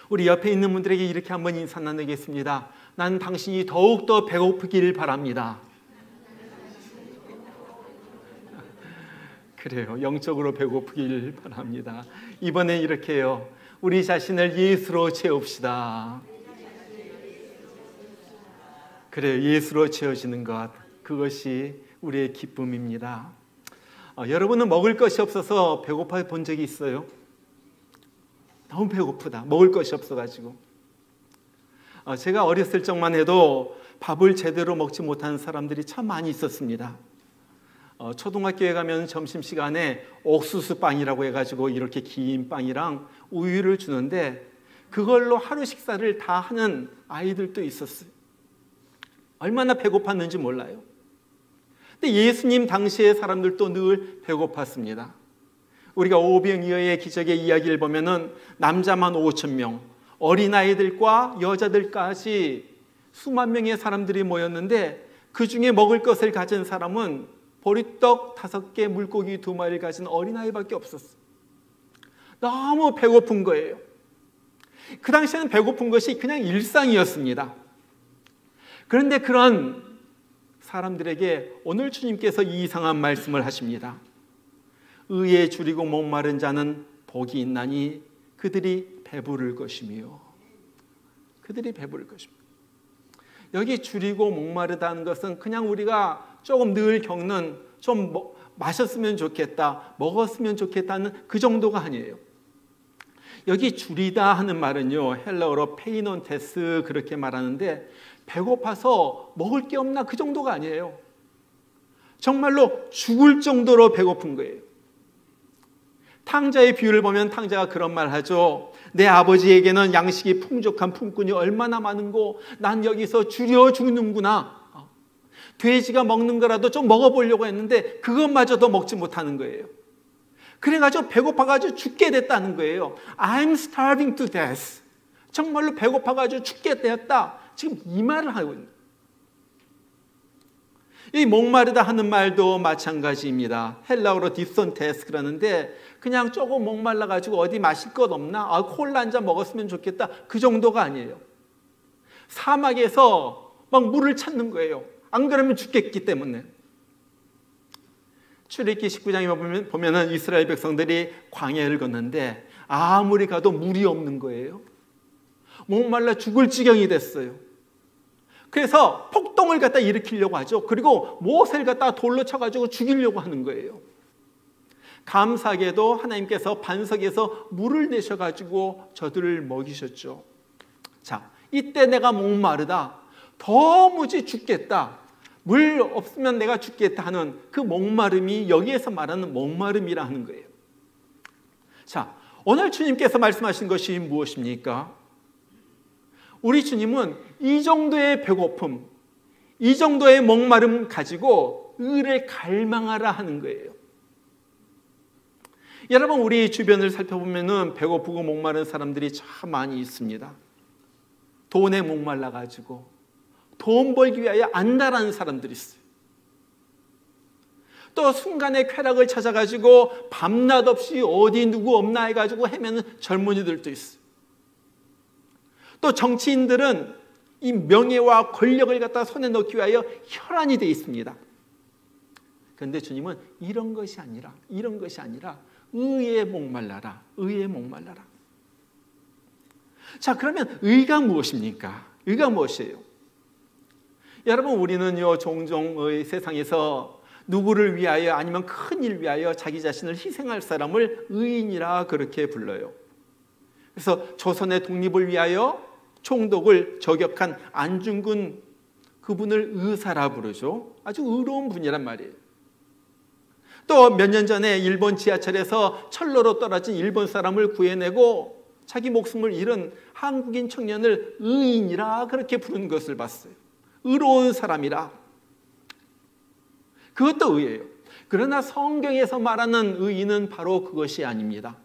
우리 옆에 있는 분들에게 이렇게 한번 인사 나누겠습니다. 난 당신이 더욱더 배고프길 바랍니다. 그래요. 영적으로 배고프길 바랍니다. 이번엔 이렇게 해요. 우리 자신을 예수로 채웁시다. 그래요. 예수로 채워지는 것, 그것이 우리의 기쁨입니다. 여러분은 먹을 것이 없어서 배고파 본 적이 있어요? 너무 배고프다. 먹을 것이 없어가지고. 제가 어렸을 적만 해도 밥을 제대로 먹지 못하는 사람들이 참 많이 있었습니다. 초등학교에 가면 점심시간에 옥수수빵이라고 해가지고 이렇게 긴 빵이랑 우유를 주는데 그걸로 하루 식사를 다 하는 아이들도 있었어요. 얼마나 배고팠는지 몰라요. 근데 예수님 당시의 사람들도 늘 배고팠습니다. 우리가 오병이어의 기적의 이야기를 보면은 남자만 5,000명, 어린아이들과 여자들까지 수만 명의 사람들이 모였는데 그 중에 먹을 것을 가진 사람은 보리떡 5개, 물고기 2마리를 가진 어린아이밖에 없었어요. 너무 배고픈 거예요. 그 당시에는 배고픈 것이 그냥 일상이었습니다. 그런데 그런 사람들에게 오늘 주님께서 이상한 말씀을 하십니다. 의에 줄이고 목마른 자는 복이 있나니 그들이 배부를 것이며, 그들이 배부를 것입니다. 여기 줄이고 목마르다는 것은 그냥 우리가 조금 늘 겪는 좀 마셨으면 좋겠다, 먹었으면 좋겠다는 그 정도가 아니에요. 여기 줄이다 하는 말은요, 헬라어로 페이논테스 그렇게 말하는데 배고파서 먹을 게 없나 그 정도가 아니에요. 정말로 죽을 정도로 배고픈 거예요. 탕자의 비유를 보면 탕자가 그런 말 하죠. 내 아버지에게는 양식이 풍족한 품꾼이 얼마나 많은고 난 여기서 줄여 죽는구나. 돼지가 먹는 거라도 좀 먹어보려고 했는데 그것마저도 먹지 못하는 거예요. 그래가지고 배고파가지고 죽게 됐다는 거예요. I'm starving to death. 정말로 배고파가지고 죽게 되었다. 지금 이 말을 하고 있는 거예요. 이 목마르다 하는 말도 마찬가지입니다. 헬라어로 디손테스 그러는데 그냥 조금 목말라가지고 어디 마실 것 없나? 콜라 한 잔 먹었으면 좋겠다. 그 정도가 아니에요. 사막에서 막 물을 찾는 거예요. 안 그러면 죽겠기 때문에. 출애굽기 19장에 보면은 이스라엘 백성들이 광야를 걷는데 아무리 가도 물이 없는 거예요. 목말라 죽을 지경이 됐어요. 그래서 폭동을 갖다 일으키려고 하죠. 그리고 모세를 갖다 돌로 쳐가지고 죽이려고 하는 거예요. 감사하게도 하나님께서 반석에서 물을 내셔가지고 저들을 먹이셨죠. 자, 이때 내가 목마르다, 도무지 죽겠다, 물 없으면 내가 죽겠다 하는 그 목마름이 여기에서 말하는 목마름이라 하는 거예요. 자, 오늘 주님께서 말씀하신 것이 무엇입니까? 우리 주님은 이 정도의 배고픔, 이 정도의 목마름 가지고 의를 갈망하라 하는 거예요. 여러분, 우리 주변을 살펴보면 배고프고 목마른 사람들이 참 많이 있습니다. 돈에 목말라가지고 돈 벌기 위하여 안달하는 사람들이 있어요. 또 순간의 쾌락을 찾아가지고 밤낮 없이 어디 누구 없나 해가지고 헤매는 젊은이들도 있어요. 또 정치인들은 이 명예와 권력을 갖다 손에 넣기 위하여 혈안이 되어 있습니다. 그런데 주님은 이런 것이 아니라 의에 목말라라. 의에 목말라라. 자, 그러면 의가 무엇입니까? 의가 무엇이에요? 여러분, 우리는요 종종 세상에서 누구를 위하여 아니면 큰 일 위하여 자기 자신을 희생할 사람을 의인이라 그렇게 불러요. 그래서 조선의 독립을 위하여 총독을 저격한 안중근, 그분을 의사라 부르죠. 아주 의로운 분이란 말이에요. 또 몇 년 전에 일본 지하철에서 철로로 떨어진 일본 사람을 구해내고 자기 목숨을 잃은 한국인 청년을 의인이라 그렇게 부르는 것을 봤어요. 의로운 사람이라. 그것도 의예요. 그러나 성경에서 말하는 의인은 바로 그것이 아닙니다.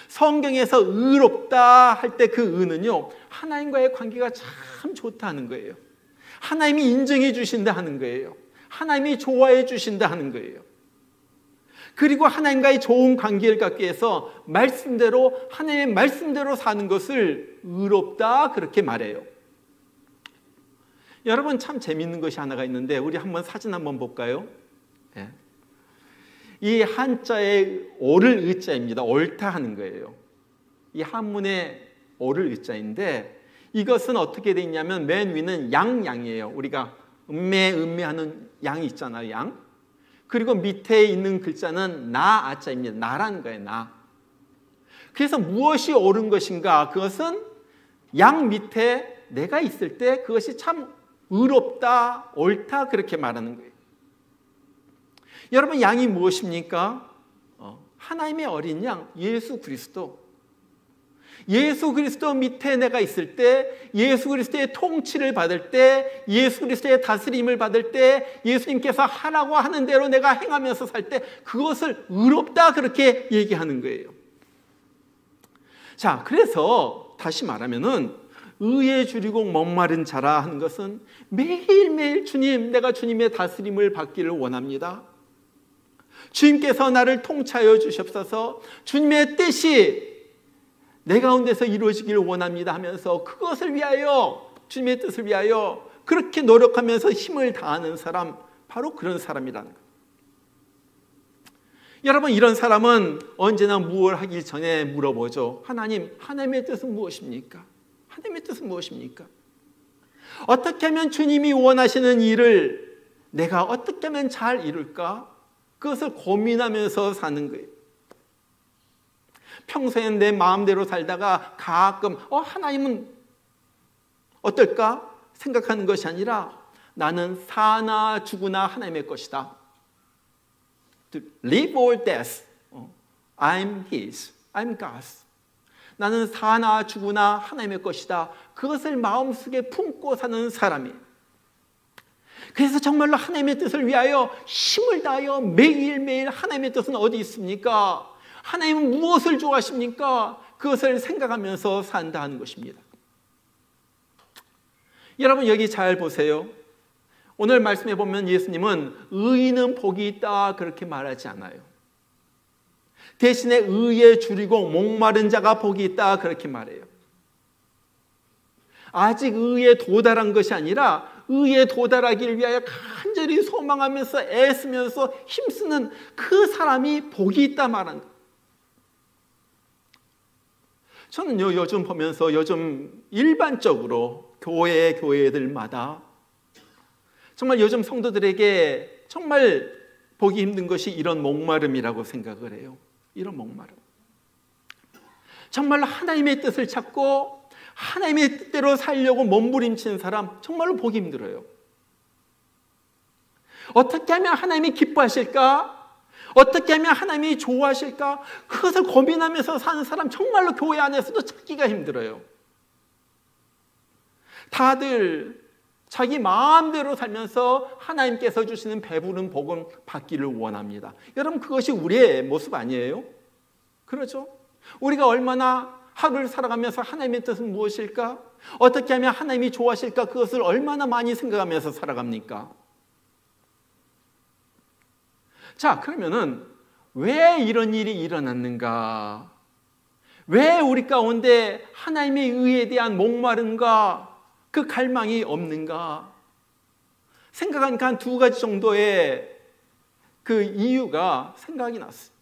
성경에서 의롭다 할 때 그 의는요, 하나님과의 관계가 참 좋다는 거예요. 하나님이 인정해 주신다 하는 거예요. 하나님이 좋아해 주신다 하는 거예요. 그리고 하나님과의 좋은 관계를 갖기 위해서 말씀대로, 하나님의 말씀대로 사는 것을 의롭다 그렇게 말해요. 여러분, 참 재미있는 것이 하나가 있는데 우리 한번 사진 한번 볼까요? 네. 이 한자의 오를 의자입니다. 옳다 하는 거예요. 이 한문의 오를 의자인데 이것은 어떻게 되어 있냐면 맨 위는 양이에요. 우리가 음매하는 양이 있잖아요. 양. 그리고 밑에 있는 글자는 나아자입니다. 나라는 거예요. 나. 그래서 무엇이 옳은 것인가? 그것은 양 밑에 내가 있을 때 그것이 참 의롭다, 옳다 그렇게 말하는 거예요. 여러분, 양이 무엇입니까? 하나님의 어린 양 예수 그리스도. 예수 그리스도 밑에 내가 있을 때, 예수 그리스도의 통치를 받을 때, 예수 그리스도의 다스림을 받을 때, 예수님께서 하라고 하는 대로 내가 행하면서 살 때 그것을 의롭다 그렇게 얘기하는 거예요. 자, 그래서 다시 말하면은 의에 줄이고 목마른 자라 하는 것은 매일매일 주님, 내가 주님의 다스림을 받기를 원합니다. 주님께서 나를 통치하여 주시옵소서. 주님의 뜻이 내 가운데서 이루어지기를 원합니다 하면서 그것을 위하여, 주님의 뜻을 위하여 그렇게 노력하면서 힘을 다하는 사람, 바로 그런 사람이라는 거예요. 여러분, 이런 사람은 언제나 무엇을 하기 전에 물어보죠. 하나님, 하나님의 뜻은 무엇입니까? 하나님의 뜻은 무엇입니까? 어떻게 하면 주님이 원하시는 일을 내가 어떻게 하면 잘 이룰까? 그것을 고민하면서 사는 거예요. 평소엔 내 마음대로 살다가 가끔 하나님은 어떨까 생각하는 것이 아니라 나는 사나 죽으나 하나님의 것이다. Live or death, I'm His, I'm God's. 나는 사나 죽으나 하나님의 것이다. 그것을 마음속에 품고 사는 사람이에요. 그래서 정말로 하나님의 뜻을 위하여 힘을 다하여 매일매일 하나님의 뜻은 어디 있습니까? 하나님은 무엇을 좋아하십니까? 그것을 생각하면서 산다 하는 것입니다. 여러분, 여기 잘 보세요. 오늘 말씀해 보면 예수님은 의인은 복이 있다 그렇게 말하지 않아요. 대신에 의에 줄이고 목마른 자가 복이 있다 그렇게 말해요. 아직 의에 도달한 것이 아니라 의에 도달하기를 위하여 간절히 소망하면서 애쓰면서 힘쓰는 그 사람이 복이 있다 말하는 거예요. 저는요, 요즘 보면서 요즘 일반적으로 교회들마다 정말 요즘 성도들에게 정말 보기 힘든 것이 이런 목마름이라고 생각을 해요. 이런 목마름. 정말로 하나님의 뜻을 찾고 하나님의 뜻대로 살려고 몸부림치는 사람 정말로 보기 힘들어요. 어떻게 하면 하나님이 기뻐하실까? 어떻게 하면 하나님이 좋아하실까? 그것을 고민하면서 사는 사람 정말로 교회 안에서도 찾기가 힘들어요. 다들 자기 마음대로 살면서 하나님께서 주시는 배부른 복은 받기를 원합니다. 여러분, 그것이 우리의 모습 아니에요? 그렇죠? 우리가 얼마나 하루를 살아가면서 하나님의 뜻은 무엇일까? 어떻게 하면 하나님이 좋아하실까? 그것을 얼마나 많이 생각하면서 살아갑니까? 자, 그러면은 왜 이런 일이 일어났는가? 왜 우리 가운데 하나님의 의에 대한 목마름과 그 갈망이 없는가? 생각하니까 한 두 가지 정도의 그 이유가 생각이 났어요.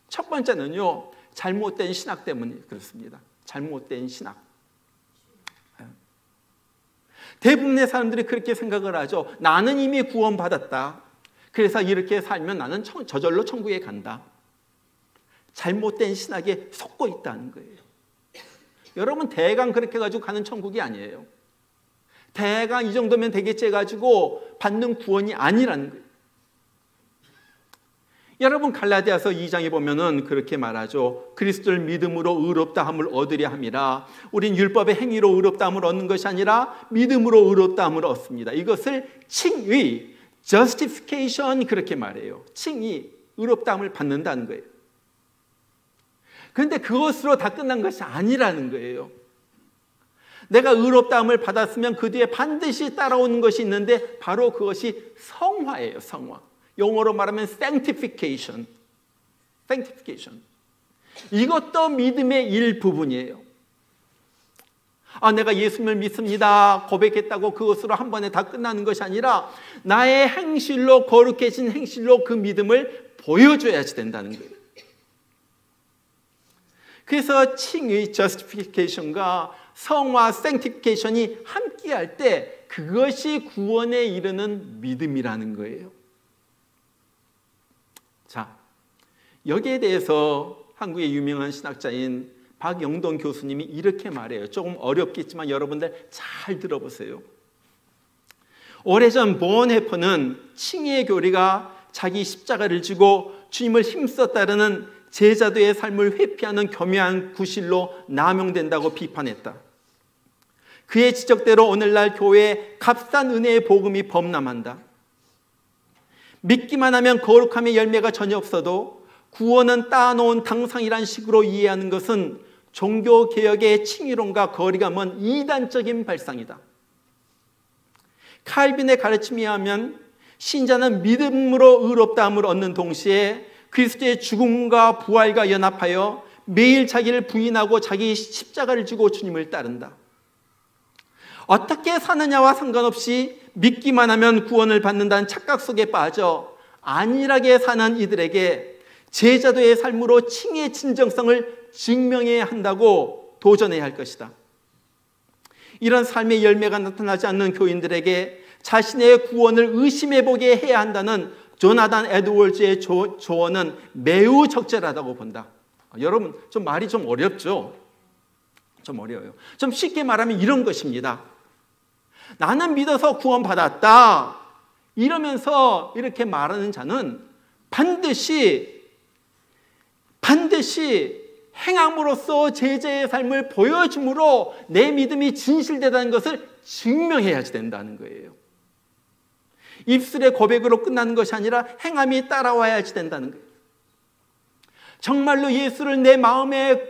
첫 번째는요, 잘못된 신학 때문에 그렇습니다. 잘못된 신학. 대부분의 사람들이 그렇게 생각을 하죠. 나는 이미 구원받았다. 그래서 이렇게 살면 나는 저절로 천국에 간다. 잘못된 신학에 속고 있다는 거예요. 여러분, 대강 그렇게 가지고 가는 천국이 아니에요. 대강 이 정도면 되겠지 해가지고 받는 구원이 아니라는 거예요. 여러분, 갈라디아서 2장에 보면은 그렇게 말하죠. 그리스도를 믿음으로 의롭다함을 얻으려 함이라. 우린 율법의 행위로 의롭다함을 얻는 것이 아니라 믿음으로 의롭다함을 얻습니다. 이것을 칭의, justification 그렇게 말해요. 칭의, 의롭다함을 받는다는 거예요. 그런데 그것으로 다 끝난 것이 아니라는 거예요. 내가 의롭다함을 받았으면 그 뒤에 반드시 따라오는 것이 있는데 바로 그것이 성화예요. 성화. 영어로 말하면 sanctification. sanctification. 이것도 믿음의 일부분이에요. 내가 예수님을 믿습니다, 고백했다고 그것으로 한 번에 다 끝나는 것이 아니라 나의 행실로, 거룩해진 행실로 그 믿음을 보여줘야지 된다는 거예요. 그래서 칭의 justification과 성화 sanctification이 함께할 때 그것이 구원에 이르는 믿음이라는 거예요. 자, 여기에 대해서 한국의 유명한 신학자인 박영돈 교수님이 이렇게 말해요. 조금 어렵겠지만 여러분들 잘 들어보세요. 오래전 본헤퍼는 칭의의 교리가 자기 십자가를 지고 주님을 힘써 따르는 제자도의 삶을 회피하는 교묘한 구실로 남용된다고 비판했다. 그의 지적대로 오늘날 교회에 값싼 은혜의 복음이 범람한다. 믿기만 하면 거룩함의 열매가 전혀 없어도 구원은 따놓은 당상이란 식으로 이해하는 것은 종교개혁의 칭의론과 거리가 먼 이단적인 발상이다. 칼빈의 가르침에 의하면 신자는 믿음으로 의롭다함을 얻는 동시에 그리스도의 죽음과 부활과 연합하여 매일 자기를 부인하고 자기 십자가를 지고 주님을 따른다. 어떻게 사느냐와 상관없이 믿기만 하면 구원을 받는다는 착각 속에 빠져 안일하게 사는 이들에게 제자도의 삶으로 칭의의 진정성을 증명해야 한다고 도전해야 할 것이다. 이런 삶의 열매가 나타나지 않는 교인들에게 자신의 구원을 의심해보게 해야 한다는 조나단 에드워즈의 조언은 매우 적절하다고 본다. 여러분, 좀 말이 좀 어렵죠? 좀 어려워요. 좀 쉽게 말하면 이런 것입니다. 나는 믿어서 구원받았다 이러면서 이렇게 말하는 자는 반드시 행함으로써 제자의 삶을 보여줌으로 내 믿음이 진실되다는 것을 증명해야지 된다는 거예요. 입술의 고백으로 끝나는 것이 아니라 행함이 따라와야지 된다는 거예요. 정말로 예수를 내 마음의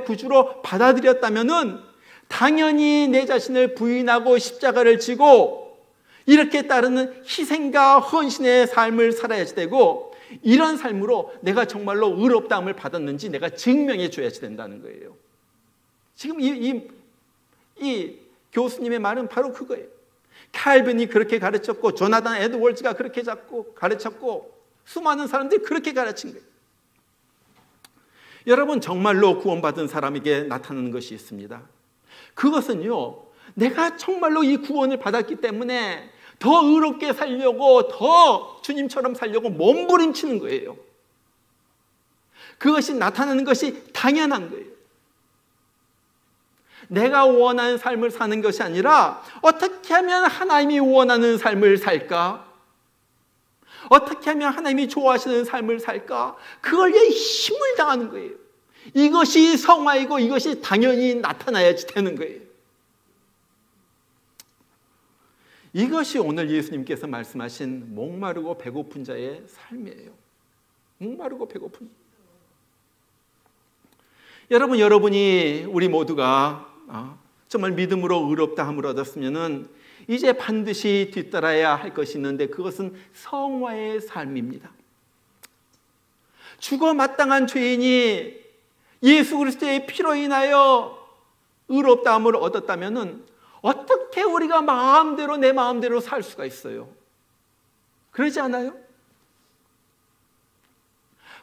구주로 받아들였다면은 당연히 내 자신을 부인하고 십자가를 지고 이렇게 따르는 희생과 헌신의 삶을 살아야지 되고, 이런 삶으로 내가 정말로 의롭다함을 받았는지 내가 증명해 줘야지 된다는 거예요. 지금 이 교수님의 말은 바로 그거예요. 칼빈이 그렇게 가르쳤고 조나단 에드워즈가 그렇게 가르쳤고 수많은 사람들이 그렇게 가르친 거예요. 여러분, 정말로 구원받은 사람에게 나타나는 것이 있습니다. 그것은요, 내가 정말로 이 구원을 받았기 때문에 더 의롭게 살려고, 더 주님처럼 살려고 몸부림치는 거예요. 그것이 나타나는 것이 당연한 거예요. 내가 원하는 삶을 사는 것이 아니라 어떻게 하면 하나님이 원하는 삶을 살까? 어떻게 하면 하나님이 좋아하시는 삶을 살까? 그걸 위해 힘을 다하는 거예요. 이것이 성화이고 이것이 당연히 나타나야지 되는 거예요. 이것이 오늘 예수님께서 말씀하신 목마르고 배고픈 자의 삶이에요. 목마르고 배고픈. 여러분이 우리 모두가 정말 믿음으로 의롭다함을 얻었으면은 이제 반드시 뒤따라야 할 것이 있는데 그것은 성화의 삶입니다. 죽어 마땅한 죄인이 예수 그리스도의 피로 인하여 의롭다함을 얻었다면은 어떻게 우리가 내 마음대로 살 수가 있어요? 그러지 않아요?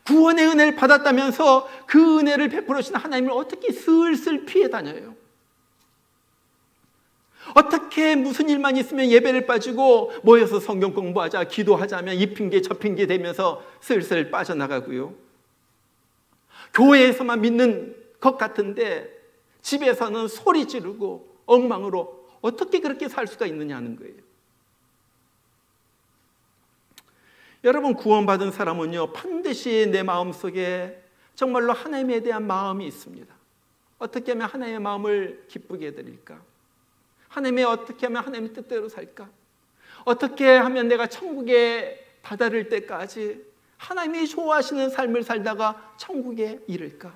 구원의 은혜를 받았다면서 그 은혜를 베풀어 주신 하나님을 어떻게 슬슬 피해 다녀요? 어떻게 무슨 일만 있으면 예배를 빠지고 모여서 성경 공부하자, 기도하자면 이 핑계 저 핑계 대면서 슬슬 빠져나가고요. 교회에서만 믿는 것 같은데 집에서는 소리 지르고 엉망으로 어떻게 그렇게 살 수가 있느냐는 거예요. 여러분, 구원받은 사람은요, 반드시 내 마음속에 정말로 하나님에 대한 마음이 있습니다. 어떻게 하면 하나님의 마음을 기쁘게 해드릴까? 어떻게 하면 하나님의 뜻대로 살까? 어떻게 하면 내가 천국에 다다를 때까지 하나님이 좋아하시는 삶을 살다가 천국에 이를까?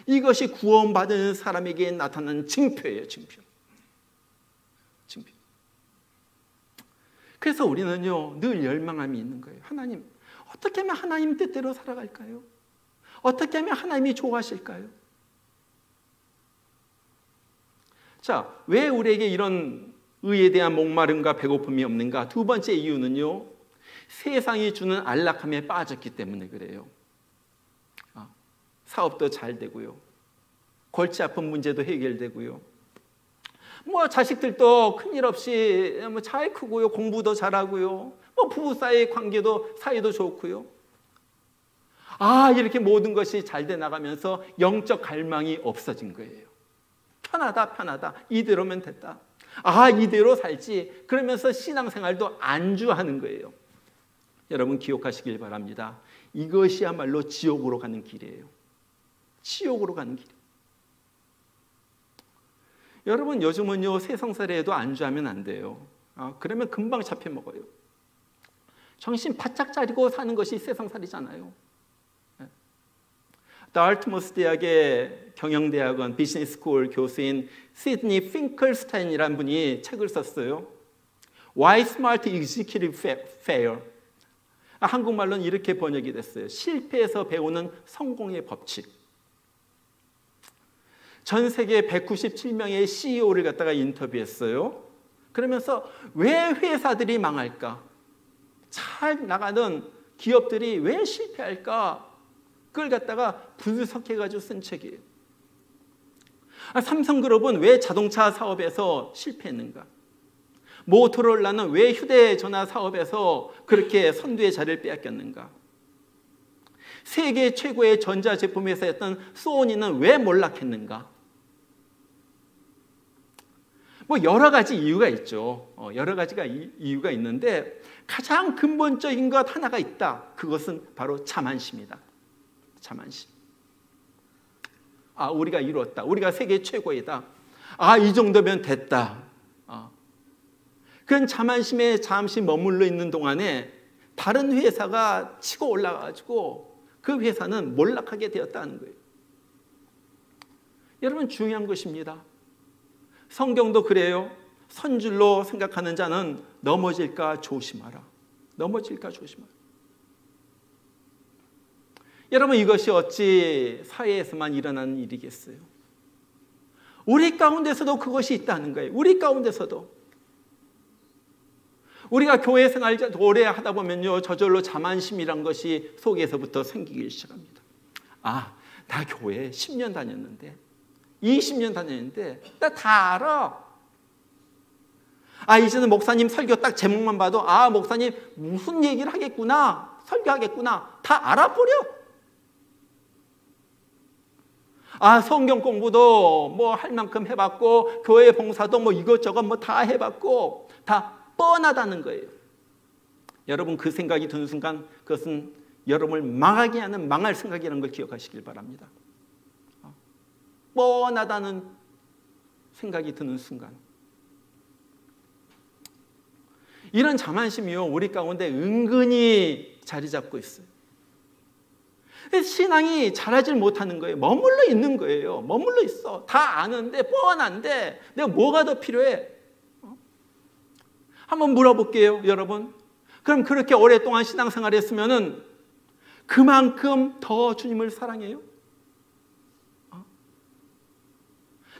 이것이 구원받은 사람에게 나타나는 징표예요. 징표. 그래서 우리는요, 늘 열망함이 있는 거예요. 하나님, 어떻게 하면 하나님 뜻대로 살아갈까요? 어떻게 하면 하나님이 좋아하실까요? 자, 왜 우리에게 이런 의에 대한 목마름과 배고픔이 없는가? 두 번째 이유는요, 세상이 주는 안락함에 빠졌기 때문에 그래요. 사업도 잘 되고요, 골치 아픈 문제도 해결되고요, 뭐 자식들도 큰일 없이 잘 크고요, 공부도 잘하고요, 뭐 부부 사이의 관계도 사이도 좋고요. 이렇게 모든 것이 잘 돼 나가면서 영적 갈망이 없어진 거예요. 편하다. 이대로면 됐다. 이대로 살지. 그러면서 신앙생활도 안주하는 거예요. 여러분 기억하시길 바랍니다. 이것이야말로 지옥으로 가는 길이에요. 지옥으로 가는 길. 여러분 요즘은요, 세상살이에도 안주하면 안 돼요. 그러면 금방 잡혀먹어요. 정신 바짝 차리고 사는 것이 세상살이잖아요. 다르트무스 대학의 경영대학원 비즈니스 스쿨 교수인 시드니 핑클스타인이라는 분이 책을 썼어요. Why Smart Executive Fail. 한국말로는 이렇게 번역이 됐어요. 실패에서 배우는 성공의 법칙. 전 세계 197명의 CEO를 갖다가 인터뷰했어요. 그러면서 왜 회사들이 망할까? 잘 나가는 기업들이 왜 실패할까? 그걸 갖다가 분석해가지고 쓴 책이에요. 삼성그룹은 왜 자동차 사업에서 실패했는가? 모토로라는 왜 휴대전화 사업에서 그렇게 선두의 자리를 빼앗겼는가? 세계 최고의 전자제품 회사였던 소니는 왜 몰락했는가? 뭐 여러 가지 이유가 있죠. 여러 가지가 이유가 있는데 가장 근본적인 것 하나가 있다. 그것은 바로 자만심이다. 자만심. 우리가 이루었다. 우리가 세계 최고이다. 이 정도면 됐다. 그런 자만심에 잠시 머물러 있는 동안에 다른 회사가 치고 올라가가지고 그 회사는 몰락하게 되었다는 거예요. 여러분 중요한 것입니다. 성경도 그래요. 선줄로 생각하는 자는 넘어질까 조심하라. 넘어질까 조심하라. 여러분 이것이 어찌 사회에서만 일어나는 일이겠어요? 우리 가운데서도 그것이 있다는 거예요. 우리 가운데서도. 우리가 교회 생활 오래 하다 보면요, 저절로 자만심이란 것이 속에서부터 생기기 시작합니다. 나 교회 10년 다녔는데 20년 다녔는데 나 다 알아. 이제는 목사님 설교 딱 제목만 봐도 목사님 무슨 얘기를 하겠구나, 설교하겠구나, 다 알아버려. 성경 공부도 뭐 할 만큼 해봤고 교회 봉사도 뭐 이것저것 뭐 다 해봤고 다 뻔하다는 거예요. 여러분 그 생각이 드는 순간 그것은 여러분을 망하게 하는 망할 생각이라는 걸 기억하시길 바랍니다. 뻔하다는 생각이 드는 순간, 이런 자만심이요 우리 가운데 은근히 자리 잡고 있어요. 신앙이 자라질 못하는 거예요. 머물러 있는 거예요. 머물러 있어. 다 아는데 뻔한데 내가 뭐가 더 필요해? 한번 물어볼게요, 여러분. 그럼 그렇게 오랫동안 신앙생활 했으면은 그만큼 더 주님을 사랑해요?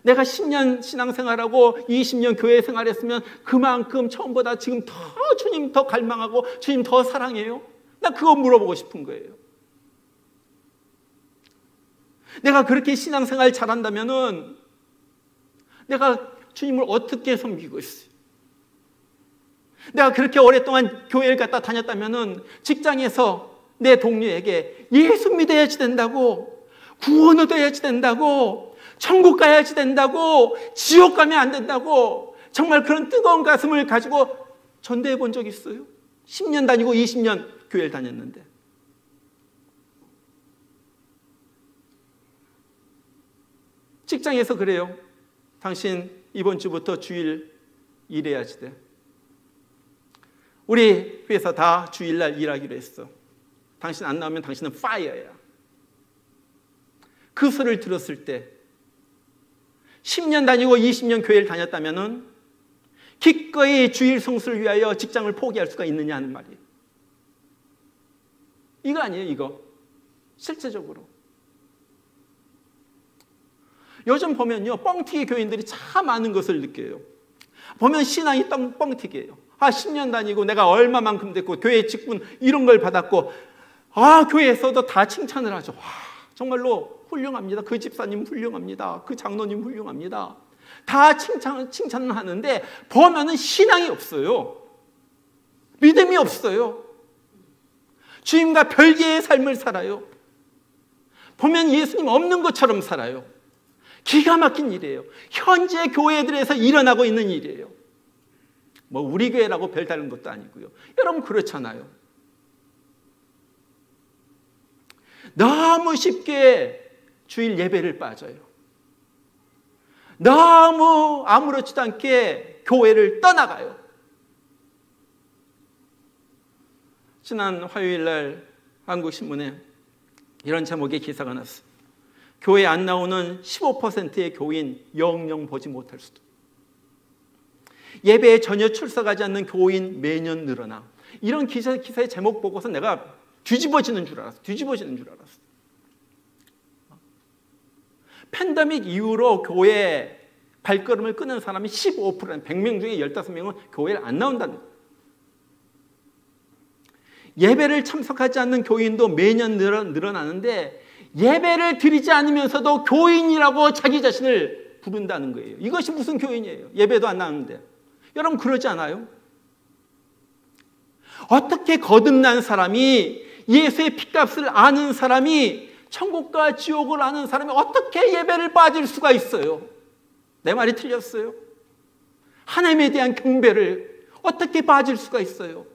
내가 10년 신앙생활하고 20년 교회 생활했으면 그만큼 처음보다 지금 더 주님 더 갈망하고 주님 더 사랑해요? 나 그거 물어보고 싶은 거예요. 내가 그렇게 신앙생활 잘한다면은 내가 주님을 어떻게 섬기고 있어요? 내가 그렇게 오랫동안 교회를 갖다 다녔다면은 직장에서 내 동료에게 예수 믿어야지 된다고, 구원 얻어야지 된다고, 천국 가야지 된다고, 지옥 가면 안 된다고 정말 그런 뜨거운 가슴을 가지고 전도해 본 적 있어요? 10년 다니고 20년 교회를 다녔는데. 직장에서 그래요. 당신 이번 주부터 주일 일해야지 돼. 우리 회사 다 주일날 일하기로 했어. 당신 안 나오면 당신은 파이어야. 그 소리를 들었을 때 10년 다니고 20년 교회를 다녔다면 기꺼이 주일 성수를 위하여 직장을 포기할 수가 있느냐 하는 말이에요. 이거 아니에요, 이거. 실제적으로. 요즘 보면요, 뻥튀기 교인들이 참 많은 것을 느껴요. 보면 신앙이 뻥튀기예요. 10년 다니고 내가 얼마만큼 됐고 교회 직분 이런 걸 받았고 교회에서도 다 칭찬을 하죠. 정말로 훌륭합니다. 그 집사님 훌륭합니다. 그 장로님 훌륭합니다. 다 칭찬을 하는데 보면은 신앙이 없어요. 믿음이 없어요. 주님과 별개의 삶을 살아요. 보면 예수님 없는 것처럼 살아요. 기가 막힌 일이에요. 현재 교회들에서 일어나고 있는 일이에요. 뭐 우리 교회라고 별다른 것도 아니고요. 여러분 그렇잖아요. 너무 쉽게 주일 예배를 빠져요. 너무 아무렇지도 않게 교회를 떠나가요. 지난 화요일 날 한국신문에 이런 제목의 기사가 났어요. 교회 안 나오는 15%의 교인 영영 보지 못할 수도. 예배에 전혀 출석하지 않는 교인 매년 늘어나. 이런 기사의 제목 보고서 내가 뒤집어지는 줄 알았어. 팬데믹 이후로 교회 발걸음을 끄는 사람이 15%, 100명 중에 15명은 교회를 안 나온다는 거예요. 예배를 참석하지 않는 교인도 매년 늘어나는데 예배를 드리지 않으면서도 교인이라고 자기 자신을 부른다는 거예요. 이것이 무슨 교인이에요? 예배도 안 나오는데. 여러분 그러지 않아요? 어떻게 거듭난 사람이, 예수의 핏값을 아는 사람이, 천국과 지옥을 아는 사람이 어떻게 예배를 빠질 수가 있어요? 내 말이 틀렸어요? 하나님에 대한 경배를 어떻게 빠질 수가 있어요?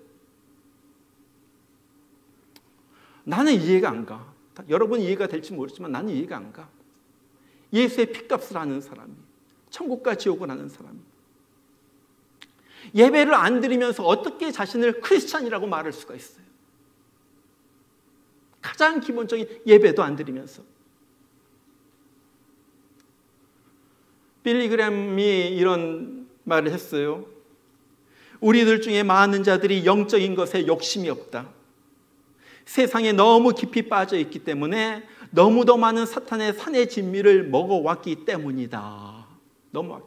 나는 이해가 안 가. 여러분 이해가 될지 모르지만 나는 이해가 안 가. 예수의 핏값을 아는 사람이, 천국과 지옥을 아는 사람이 예배를 안 드리면서 어떻게 자신을 크리스찬이라고 말할 수가 있어요? 가장 기본적인 예배도 안 드리면서. 빌리 그램이 이런 말을 했어요. 우리들 중에 많은 자들이 영적인 것에 욕심이 없다. 세상에 너무 깊이 빠져 있기 때문에 너무도 많은 사탄의 산의 진미를 먹어왔기 때문이다. 너무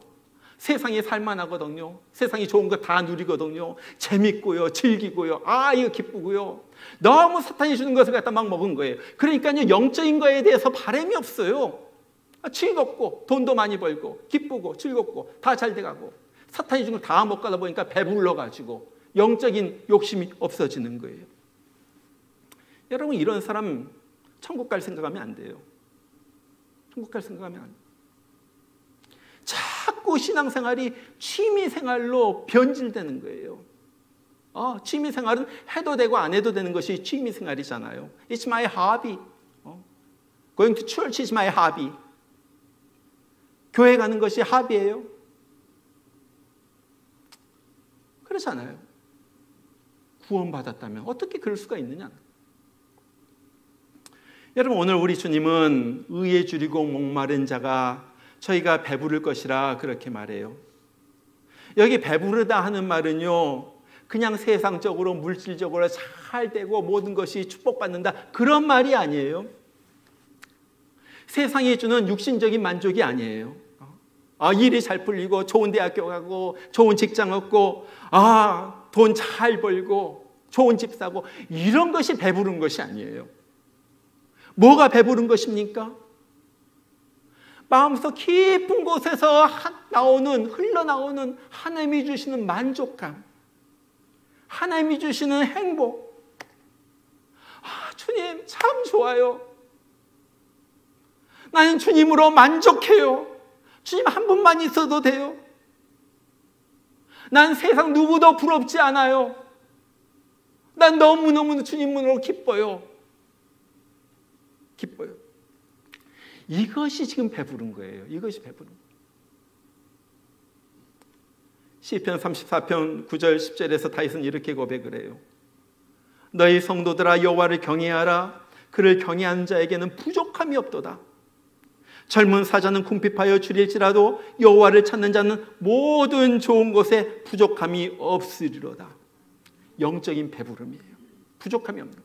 세상에 살만하거든요. 세상이 좋은 거 다 누리거든요. 재밌고요, 즐기고요, 이거 기쁘고요. 너무 사탄이 주는 것을 갖다 막 먹은 거예요. 그러니까요, 영적인 거에 대해서 바람이 없어요. 즐겁고 돈도 많이 벌고 기쁘고 즐겁고 다 잘 돼가고 사탄이 준 거 다 못 가다 보니까 배불러가지고 영적인 욕심이 없어지는 거예요. 여러분 이런 사람 천국 갈 생각하면 안 돼요. 천국 갈 생각하면 안 돼요. 자꾸 신앙생활이 취미생활로 변질되는 거예요. 취미생활은 해도 되고 안 해도 되는 것이 취미생활이잖아요. It's my hobby. Going to church is my hobby. 교회 가는 것이 합이에요? 그렇잖아요. 구원받았다면 어떻게 그럴 수가 있느냐. 여러분 오늘 우리 주님은 의에 줄이고 목마른 자가 저희가 배부를 것이라 그렇게 말해요. 여기 배부르다 하는 말은요, 그냥 세상적으로 물질적으로 잘 되고 모든 것이 축복받는다 그런 말이 아니에요. 세상이 주는 육신적인 만족이 아니에요. 일이 잘 풀리고 좋은 대학교 가고 좋은 직장 얻고 돈 잘 벌고 좋은 집 사고 이런 것이 배부른 것이 아니에요. 뭐가 배부른 것입니까? 마음속 깊은 곳에서 흘러나오는 하나님이 주시는 만족감, 하나님이 주시는 행복. 주님 참 좋아요. 나는 주님으로 만족해요. 주님 한 분만 있어도 돼요. 난 세상 누구도 부럽지 않아요. 난 너무너무 주님으로 기뻐요. 이것이 지금 배부른 거예요. 이것이 배부른 거예요. 시편 34편 9절 10절에서 다윗은 이렇게 고백을 해요. 너희 성도들아 여호와를 경외하라. 그를 경외하는 자에게는 부족함이 없도다. 젊은 사자는 궁핍하여 줄일지라도 여호와를 찾는 자는 모든 좋은 것에 부족함이 없으리로다. 영적인 배부름이에요. 부족함이 없는 것.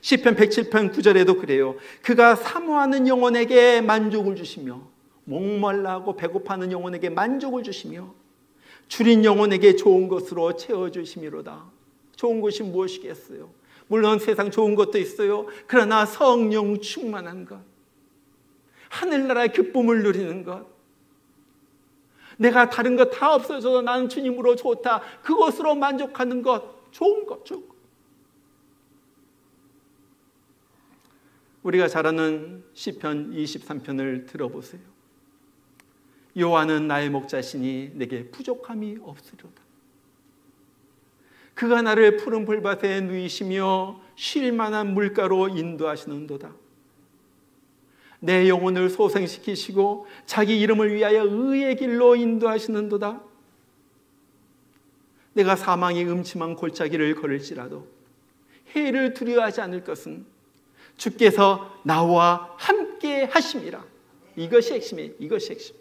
시편 107편 9절에도 그래요. 그가 사모하는 영혼에게 만족을 주시며 목말라하고 배고파하는 영혼에게 만족을 주시며 줄인 영혼에게 좋은 것으로 채워주심이로다. 좋은 것이 무엇이겠어요? 물론 세상 좋은 것도 있어요. 그러나 성령 충만한 것, 하늘나라의 기쁨을 누리는 것, 내가 다른 것 다 없어져도 나는 주님으로 좋다, 그것으로 만족하는 것, 좋은 것, 좋은 것. 우리가 잘 아는 시편 23편을 들어보세요. 여호와는 나의 목자시니 내게 부족함이 없으리로다. 그가 나를 푸른 풀밭에 누이시며 쉴 만한 물가로 인도하시는도다. 내 영혼을 소생시키시고 자기 이름을 위하여 의의 길로 인도하시는도다. 내가 사망의 음침한 골짜기를 걸을지라도 해를 두려워하지 않을 것은 주께서 나와 함께 하심이라. 이것이 핵심이에요. 이것이 핵심.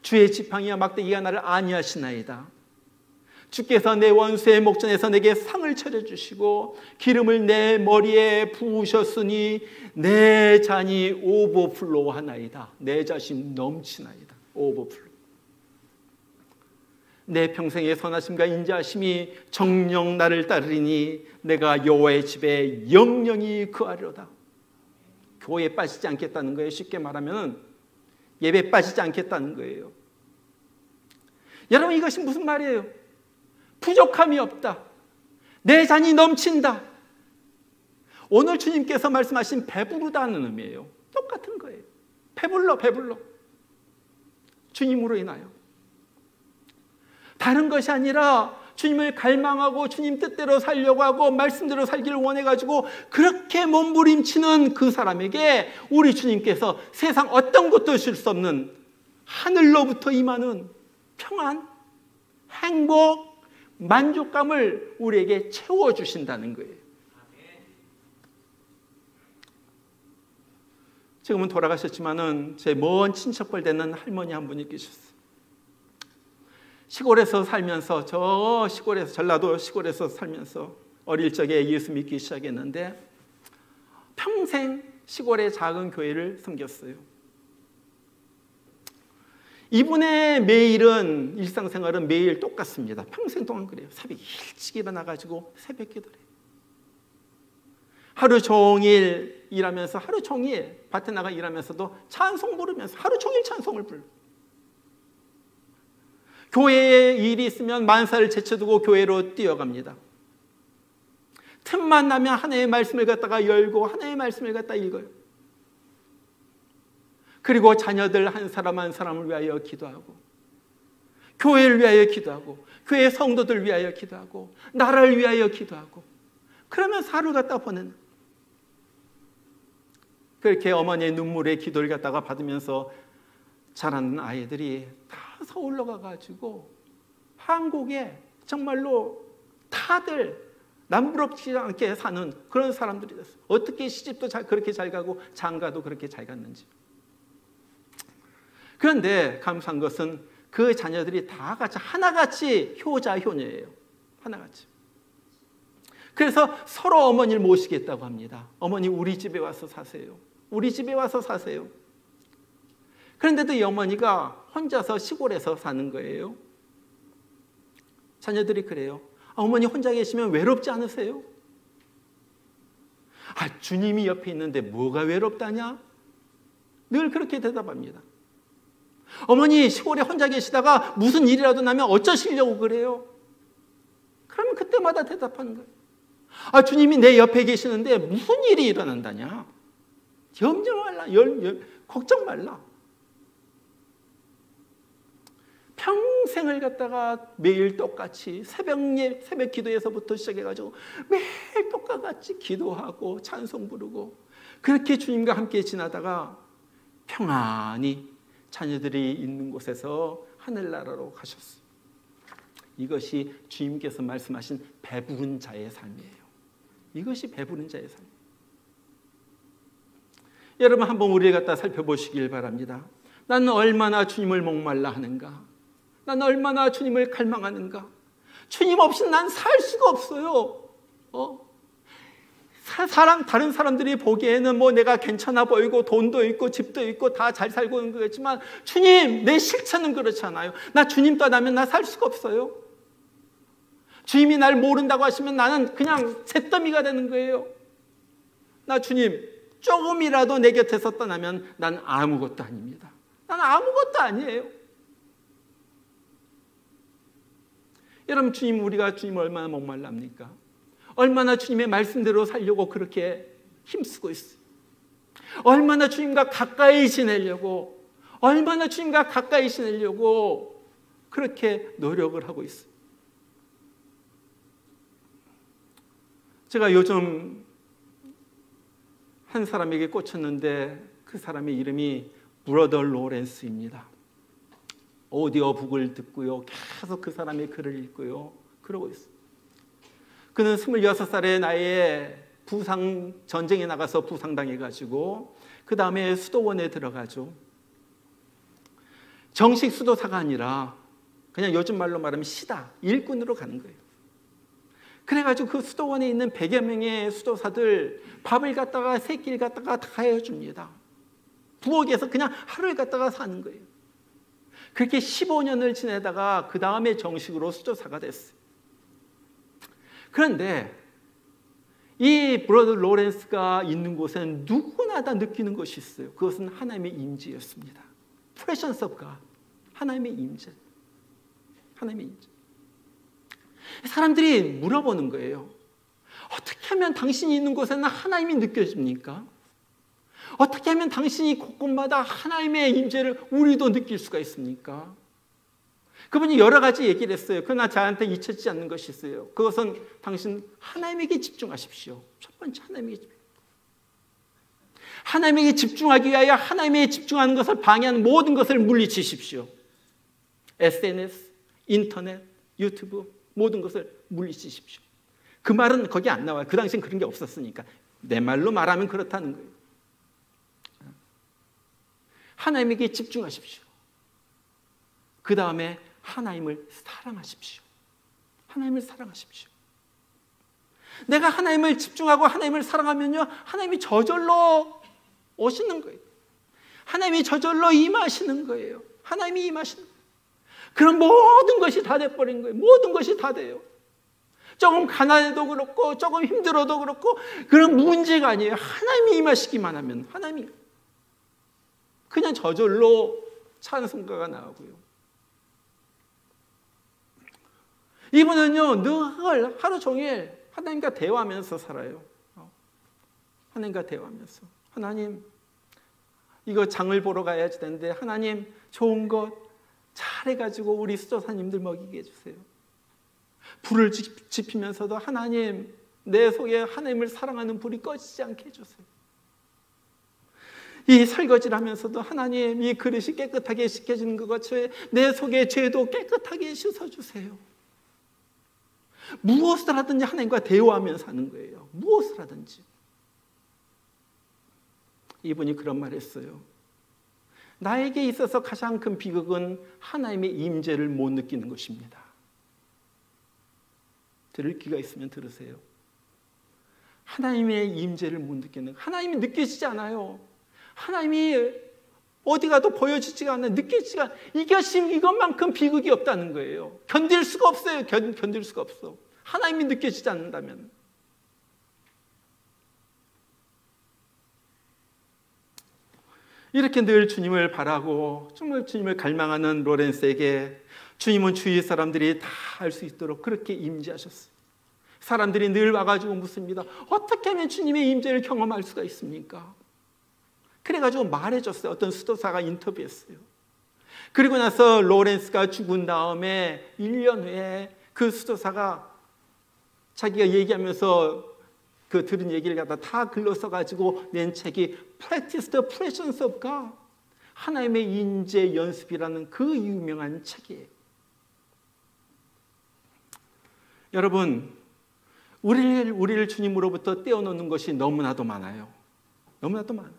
주의 지팡이와 막대기가 나를 안위하시나이다. 주께서 내 원수의 목전에서 내게 상을 차려주시고 기름을 내 머리에 부으셨으니 내 잔이 오버플로우 하나이다. 내 자신 넘치나이다. 오버플로우. 내 평생의 선하심과 인자하심이 정녕 나를 따르리니 내가 여호와의 집에 영영이 거하리로다. 교회에 빠지지 않겠다는 거예요. 쉽게 말하면 예배에 빠지지 않겠다는 거예요. 여러분, 이것이 무슨 말이에요? 부족함이 없다. 내 잔이 넘친다. 오늘 주님께서 말씀하신 배부르다는 의미예요. 똑같은 거예요. 배불러. 주님으로 인하여. 다른 것이 아니라 주님을 갈망하고 주님 뜻대로 살려고 하고 말씀대로 살기를 원해가지고 그렇게 몸부림치는 그 사람에게 우리 주님께서 세상 어떤 것도 줄 수 없는 하늘로부터 임하는 평안, 행복, 만족감을 우리에게 채워주신다는 거예요. 지금은 돌아가셨지만은 제 먼 친척벌 되는 할머니 한 분이 계셨어요. 시골에서 살면서, 저 시골에서, 전라도 시골에서 살면서 어릴 적에 예수 믿기 시작했는데 평생 시골의 작은 교회를 섬겼어요. 이분의 매일은, 일상생활은 매일 똑같습니다. 평생 동안 그래요. 새벽 일찍 일어나가지고 새벽 기도를 해요. 하루 종일 일하면서, 하루 종일 밭에 나가 일하면서도 찬송 부르면서 하루 종일 찬송을 불러. 교회에 일이 있으면 만사를 제쳐두고 교회로 뛰어갑니다. 틈만 나면 하나님의 말씀을 갖다가 열고 하나님의 말씀을 갖다 읽어요. 그리고 자녀들 한 사람 한 사람을 위하여 기도하고, 교회를 위하여 기도하고, 교회 성도들 위하여 기도하고, 나라를 위하여 기도하고, 그러면서 하루 갖다 보내는. 그렇게 어머니의 눈물의 기도를 갖다가 받으면서 자라는 아이들이 다 서울로 가가지고 한국에 정말로 다들 남부럽지 않게 사는 그런 사람들이 됐어요. 어떻게 시집도 그렇게 잘 가고 장가도 그렇게 잘 갔는지. 그런데 감사한 것은 그 자녀들이 다 같이 하나같이 효자 효녀예요. 하나같이. 그래서 서로 어머니를 모시겠다고 합니다. 어머니, 우리 집에 와서 사세요. 우리 집에 와서 사세요. 그런데도 이 어머니가 혼자서 시골에서 사는 거예요. 자녀들이 그래요. 어머니 혼자 계시면 외롭지 않으세요? 주님이 옆에 있는데 뭐가 외롭다냐? 늘 그렇게 대답합니다. 어머니, 시골에 혼자 계시다가 무슨 일이라도 나면 어쩌시려고 그래요? 그러면 그때마다 대답하는 거예요. 주님이 내 옆에 계시는데 무슨 일이 일어난다냐? 염려 말라. 걱정 말라. 평생을 갖다가 매일 똑같이 새벽 기도에서부터 시작해가지고 매일 똑같이 기도하고 찬송 부르고 그렇게 주님과 함께 지나다가 평안히 자녀들이 있는 곳에서 하늘나라로 가셨어요. 이것이 주님께서 말씀하신 배부른 자의 삶이에요. 이것이 배부른 자의 삶이에요. 여러분, 한번 우리를 갖다 살펴보시길 바랍니다. 나는 얼마나 주님을 목말라 하는가? 나는 얼마나 주님을 갈망하는가? 주님 없이 난 살 수가 없어요. 다른 사람들이 보기에는 뭐 내가 괜찮아 보이고 돈도 있고 집도 있고 다 잘 살고 있는 거겠지만 주님, 내 실체는 그렇지 않아요. 나 주님 떠나면 나 살 수가 없어요. 주님이 날 모른다고 하시면 나는 그냥 잿더미가 되는 거예요. 나 주님 조금이라도 내 곁에서 떠나면 난 아무것도 아닙니다. 난 아무것도 아니에요. 여러분, 우리가 주님을 얼마나 목말랍니까? 얼마나 주님의 말씀대로 살려고 그렇게 힘쓰고 있어요. 얼마나 주님과 가까이 지내려고, 얼마나 주님과 가까이 지내려고 그렇게 노력을 하고 있어요. 제가 요즘 한 사람에게 꽂혔는데 그 사람의 이름이 브러더 로렌스입니다. 오디오북을 듣고요, 계속 그 사람의 글을 읽고요, 그러고 있어요. 그는 26살의 나이에 전쟁에 나가서 부상당해가지고 그 다음에 수도원에 들어가죠. 정식 수도사가 아니라 그냥 요즘 말로 말하면 시다, 일꾼으로 가는 거예요. 그래가지고 그 수도원에 있는 100여 명의 수도사들 밥을 갖다가 세 끼를 갖다가 다 해줍니다. 부엌에서 그냥 하루를 갖다가 사는 거예요. 그렇게 15년을 지내다가 그 다음에 정식으로 수도사가 됐어요. 그런데 이 브러더 로렌스가 있는 곳에는 누구나 다 느끼는 것이 있어요. 그것은 하나님의 임재였습니다. Presence of God, 하나님의 임재. 하나님의 임재. 사람들이 물어보는 거예요. 어떻게 하면 당신이 있는 곳에는 하나님이 느껴집니까? 어떻게 하면 당신이 곳곳마다 하나님의 임재를 우리도 느낄 수가 있습니까? 그분이 여러 가지 얘기를 했어요. 그러나 저한테 잊혀지지 않는 것이 있어요. 그것은 당신 하나님에게 집중하십시오. 첫 번째, 하나님에게 집중. 하나님에게 집중하기 위하여 하나님에게 집중하는 것을 방해하는 모든 것을 물리치십시오. SNS, 인터넷, 유튜브 모든 것을 물리치십시오. 그 말은 거기 안 나와요. 그 당시엔 그런 게 없었으니까. 내 말로 말하면 그렇다는 거예요. 하나님에게 집중하십시오. 그 다음에 하나님을 사랑하십시오. 하나님을 사랑하십시오. 내가 하나님을 집중하고 하나님을 사랑하면요, 하나님이 저절로 오시는 거예요. 하나님이 저절로 임하시는 거예요. 하나님이 임하시는 거예요. 그럼 모든 것이 다 돼버린 거예요. 모든 것이 다 돼요. 조금 가난해도 그렇고 조금 힘들어도 그렇고 그런 문제가 아니에요. 하나님이 임하시기만 하면 하나님이 그냥 저절로 찬송가가 나오고요. 이분은요, 늘 하루 종일 하나님과 대화하면서 살아요. 하나님과 대화하면서. 하나님, 이거 장을 보러 가야지 되는데 하나님, 좋은 것 잘해가지고 우리 수도사님들 먹이게 해주세요. 불을 지피면서도 하나님, 내 속에 하나님을 사랑하는 불이 꺼지지 않게 해주세요. 이 설거지를 하면서도 하나님, 이 그릇이 깨끗하게 씻겨지는 것처럼 내 속에 죄도 깨끗하게 씻어주세요. 무엇을 하든지 하나님과 대화하면서 하는 거예요. 무엇을 하든지. 이분이 그런 말을 했어요. 나에게 있어서 가장 큰 비극은 하나님의 임재를 못 느끼는 것입니다. 들을 귀가 있으면 들으세요. 하나님의 임재를 못 느끼는, 하나님이 느껴지지 않아요. 하나님이 어디 가도 보여지지가 않아요. 느껴지지가 않아요. 이것만큼 비극이 없다는 거예요. 견딜 수가 없어요. 견딜 수가 없어. 하나님이 느껴지지 않는다면. 이렇게 늘 주님을 바라고 정말 주님을 갈망하는 로렌스에게 주님은 주위 사람들이 다 알 수 있도록 그렇게 임재하셨어요. 사람들이 늘 와가지고 묻습니다. 어떻게 하면 주님의 임재를 경험할 수가 있습니까? 그래가지고 말해줬어요. 어떤 수도사가 인터뷰했어요. 그리고 나서 로렌스가 죽은 다음에 1년 후에 그 수도사가 자기가 얘기하면서 그 들은 얘기를 갖다 다 글로 써가지고 낸 책이 Practice the Presence of God, 하나님의 인재 연습이라는 그 유명한 책이에요. 여러분, 우리를 주님으로부터 떼어놓는 것이 너무나도 많아요. 너무나도 많아요.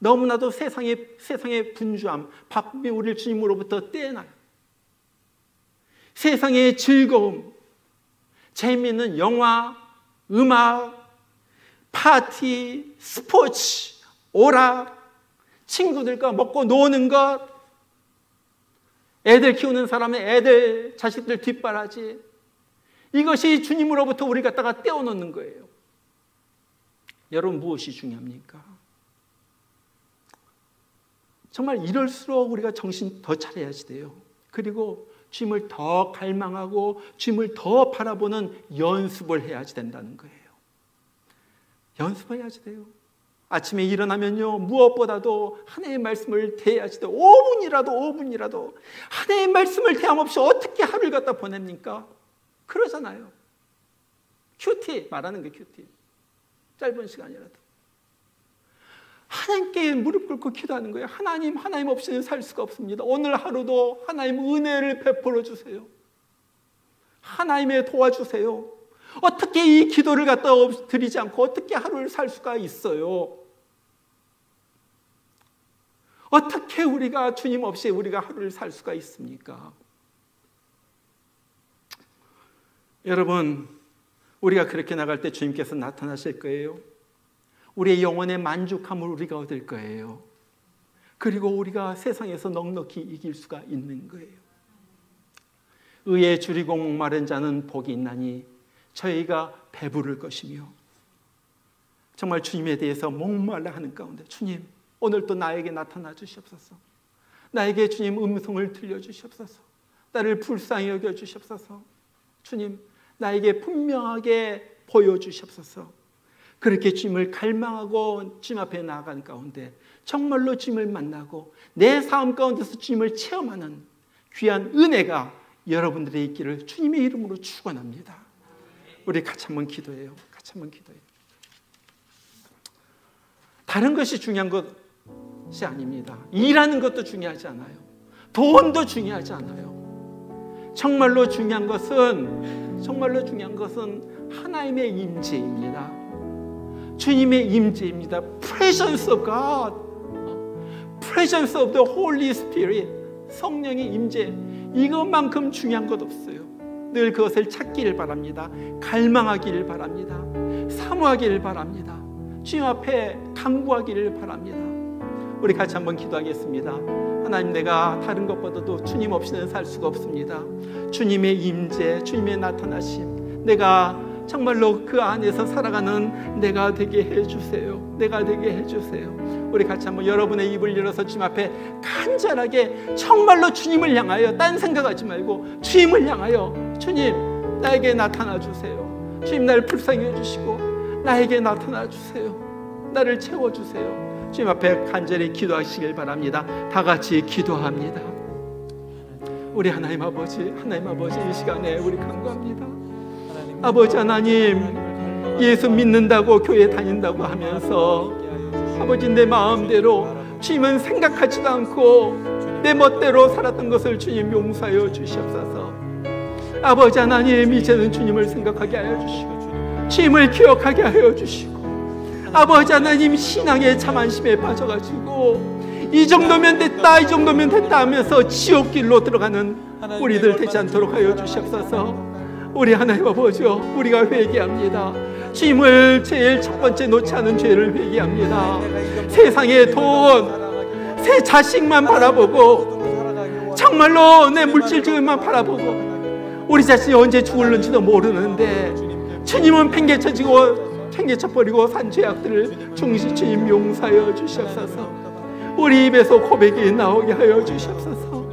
너무나도 세상의 분주함, 바쁨이 우리를 주님으로부터 떼어놔요. 세상의 즐거움, 재미있는 영화, 음악, 파티, 스포츠, 오락, 친구들과 먹고 노는 것, 애들 키우는 사람의 애들, 자식들 뒷바라지, 이것이 주님으로부터 우리 갖다가 떼어놓는 거예요. 여러분, 무엇이 중요합니까? 정말 이럴수록 우리가 정신 더 차려야지 돼요. 그리고 주님을 더 갈망하고 주님을 더 바라보는 연습을 해야지 된다는 거예요. 연습해야지 돼요. 아침에 일어나면요, 무엇보다도 하나님의 말씀을 대해야지 돼요. 5분이라도 하나님의 말씀을 대함없이 어떻게 하루를 갖다 보냅니까? 그러잖아요. 큐티 말하는 게 큐티. 짧은 시간이라도 하나님께 무릎 꿇고 기도하는 거예요. 하나님 없이는 살 수가 없습니다. 오늘 하루도 하나님 은혜를 베풀어 주세요. 하나님의 도와주세요. 어떻게 이 기도를 갖다 드리지 않고 어떻게 하루를 살 수가 있어요? 어떻게 우리가 주님 없이 우리가 하루를 살 수가 있습니까? 여러분, 우리가 그렇게 나갈 때 주님께서 나타나실 거예요. 우리의 영혼의 만족함을 우리가 얻을 거예요. 그리고 우리가 세상에서 넉넉히 이길 수가 있는 거예요. 의에 줄이고 목마른 자는 복이 있나니 저희가 배부를 것이며, 정말 주님에 대해서 목말라 하는 가운데 주님, 오늘 또 나에게 나타나 주시옵소서. 나에게 주님 음성을 들려주시옵소서. 나를 불쌍히 여겨주시옵소서. 주님, 나에게 분명하게 보여주시옵소서. 그렇게 주님을 갈망하고 주님 앞에 나아가는 가운데 정말로 주님을 만나고 내 삶 가운데서 주님을 체험하는 귀한 은혜가 여러분들의 있기를 주님의 이름으로 축원합니다. 우리 같이 한번 기도해요. 같이 한번 기도해요. 다른 것이 중요한 것이 아닙니다. 일하는 것도 중요하지 않아요. 돈도 중요하지 않아요. 정말로 중요한 것은 하나님의 임재입니다. 주님의 임재입니다. Presence of God, Presence of the Holy Spirit, 성령의 임재, 이것만큼 중요한 것 없어요. 늘 그것을 찾기를 바랍니다. 갈망하기를 바랍니다. 사모하기를 바랍니다. 주님 앞에 간구하기를 바랍니다. 우리 같이 한번 기도하겠습니다. 하나님, 내가 다른 것보다도 주님 없이는 살 수가 없습니다. 주님의 임재, 주님의 나타나심, 내가 정말로 그 안에서 살아가는 내가 되게 해주세요. 내가 되게 해주세요. 우리 같이 한번 여러분의 입을 열어서 주님 앞에 간절하게 정말로 주님을 향하여, 딴 생각하지 말고 주님을 향하여, 주님 나에게 나타나 주세요. 주님 나를 불쌍히 해주시고 나에게 나타나 주세요. 나를 채워주세요. 주님 앞에 간절히 기도하시길 바랍니다. 다 같이 기도합니다. 우리 하나님 아버지, 이 시간에 우리 간구합니다. 아버지 하나님, 예수 믿는다고 교회 다닌다고 하면서 아버지 내 마음대로 주님은 생각하지도 않고 내 멋대로 살았던 것을 주님 용서하여 주시옵소서. 아버지 하나님, 이제는 주님을 생각하게 하여 주시고 주님을 기억하게 하여 주시고, 아버지 하나님, 신앙의 자만심에 빠져가지고 이 정도면 됐다, 이 정도면 됐다 하면서 지옥길로 들어가는 우리들 되지 않도록 하여 주시옵소서. 우리 하나님 아버지, 우리가 회개합니다. 주님을 제일 첫 번째 놓지 않은 죄를 회개합니다. 세상의 돈, 새 자식만 바라보고 정말로 내 물질적인만 바라보고 우리 자신이 언제 죽을는지도 모르는데 주님은 팽개쳐버리고 산 죄악들을 중시 주님 용서하여 주시옵소서. 우리 입에서 고백이 나오게 하여 주시옵소서.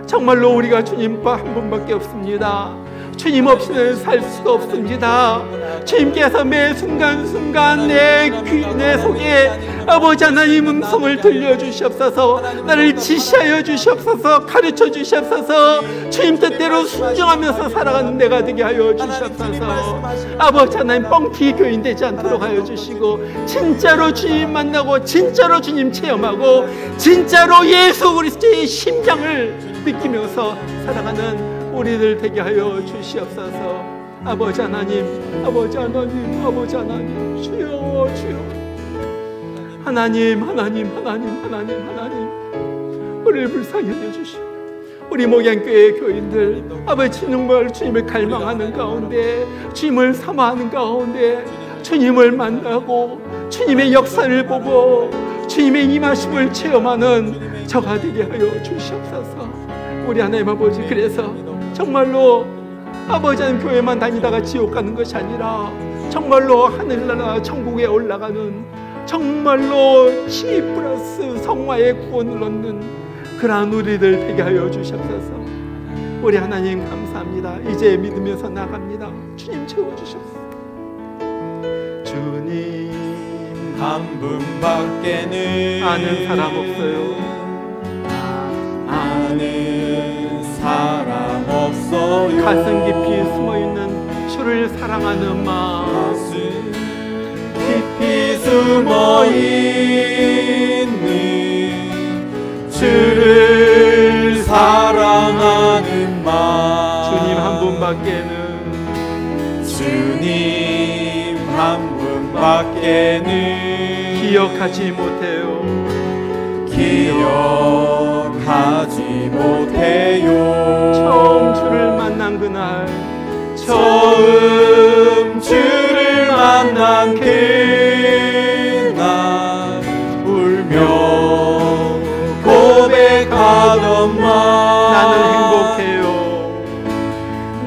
정말로 우리가 주님과 한 분밖에 없습니다. 주님 없이는 살 수가 없습니다. 주님께서 매 순간순간 내 속에 아버지 하나님 음성을 들려주시옵소서. 나를 지시하여 주시옵소서. 가르쳐 주시옵소서. 주님 뜻대로 순종하면서 살아가는 내가 되게 하여 주시옵소서. 아버지 하나님, 뻥튀기 교인 되지 않도록 하여 주시고 진짜로 주님 만나고 진짜로 주님 체험하고 진짜로 예수 그리스도의 심장을 느끼면서 살아가는 우리들 되게 하여 주시옵소서. 아버지 하나님, 주여, 하나님, 우리를 불쌍히 여겨주시오. 우리 목양교회 교인들 아버지 정말 주님을 갈망하는 가운데, 주님을 사모하는 가운데 주님을 만나고 주님의 역사를 보고 주님의 임하심을 체험하는 저가 되게 하여 주시옵소서. 우리 하나님 아버지, 그래서 정말로 아버지는 교회만 다니다가 지옥 가는 것이 아니라 정말로 하늘나라 천국에 올라가는 정말로 C 플러스 성화의 구원을 얻는 그러한 우리들 되게 하여 주시옵소서. 우리 하나님 감사합니다. 이제 믿으면서 나갑니다. 주님 채워주시옵소서. 주님 한 분밖에는 아는 사람 없어요. 아는 사람 없어요. 가슴 깊이 숨어있는 주를 사랑하는 마음, 가슴 깊이 숨어있는 주를 사랑하는 마음. 주님 한 분밖에는 주님 한 분밖에는 기억하지 못해요. 기억하지 못해요. 처음 주를 만난 그날, 처음 주를 만난 그날 울며 고백하던 말, 나는 행복해요.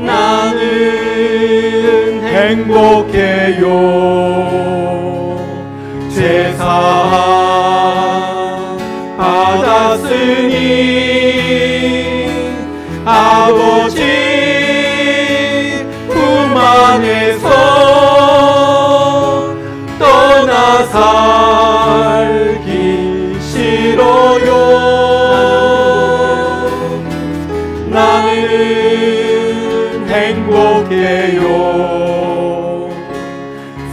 나는 행복해요. 제사함 받았으니 아버지 품 안에서 떠나 살기 싫어요. 나는 행복해요.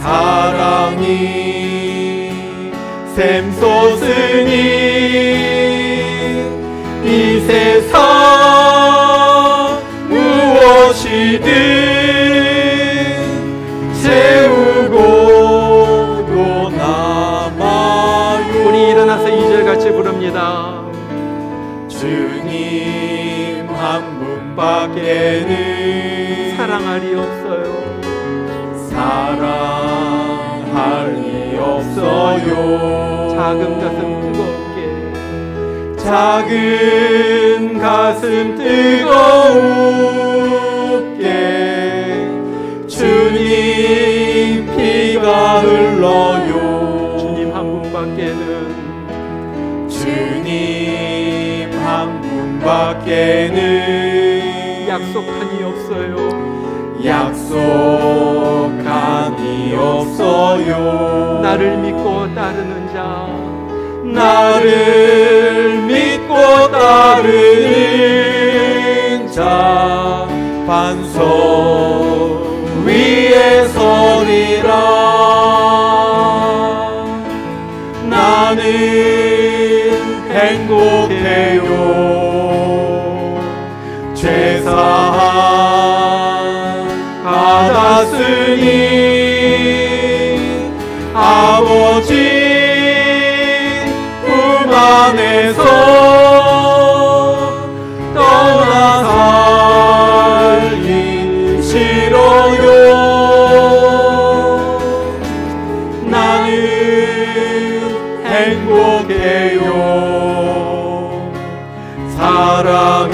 사랑이 샘솟으니 이 세상 무엇이든 채우고도 남아요. 우리 일어나서 2절 같이 부릅니다. 주님 한 분밖에는 사랑할 리 없어요. 사랑할 리 없어요. 작은 가슴 뜨겁게, 작은 가슴 뜨거우게 주님 피가 흘러요. 주님 한 분밖에는, 주님 한 분밖에는 약속한이 없어요. 약속한이 없어요. 나를 믿고 따르는 자, 나를 믿고 따르는 자 반석 위에 서리라. 나는 행복해요. 제사함 받았으니 아버지 품 안에서 떠나 살기 싫어요. 나는 행복해요. 사랑이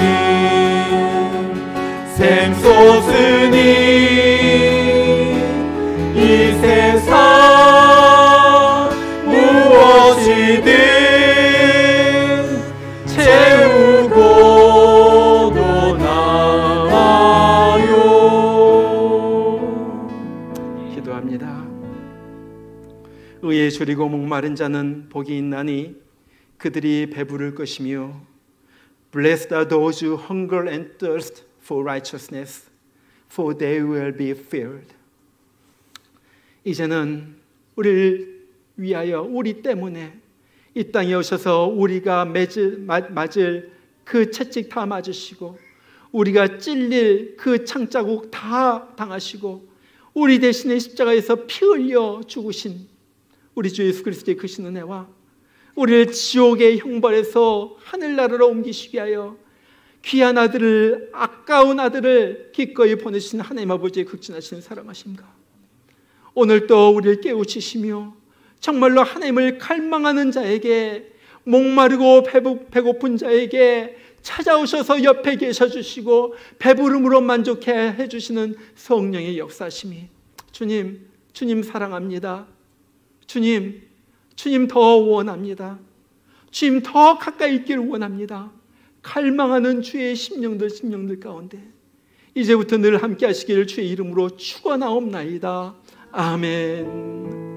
샘솟으니 이 세상 무엇이든 채우고도 남아요. 기도합니다. 의에 줄이고 목마른 자는 복이 있나니 그들이 배부를 것이며 Blessed are those who hunger and thirst for righteousness, for they will be filled. 이제는 우리를 위하여, 우리 때문에 이 땅에 오셔서 우리가 맞을 그 채찍 다 맞으시고 우리가 찔릴 그 창자국 다 당하시고 우리 대신에 십자가에서 피 흘려 죽으신 우리 주 예수 그리스도의 크신 은혜와 우리를 지옥의 형벌에서 하늘나라로 옮기시게 하여 귀한 아들을, 아까운 아들을 기꺼이 보내신 하나님 아버지의 극진하신 사랑하심과 오늘 또 우리를 깨우치시며 정말로 하나님을 갈망하는 자에게, 목마르고 배고픈 자에게 찾아오셔서 옆에 계셔 주시고 배부름으로 만족해 해주시는 성령의 역사심이, 주님 사랑합니다. 주님 더 원합니다. 주님 더 가까이 있기를 원합니다. 갈망하는 주의 심령들 가운데 이제부터 늘 함께 하시기를 주의 이름으로 축원하옵나이다. 아멘.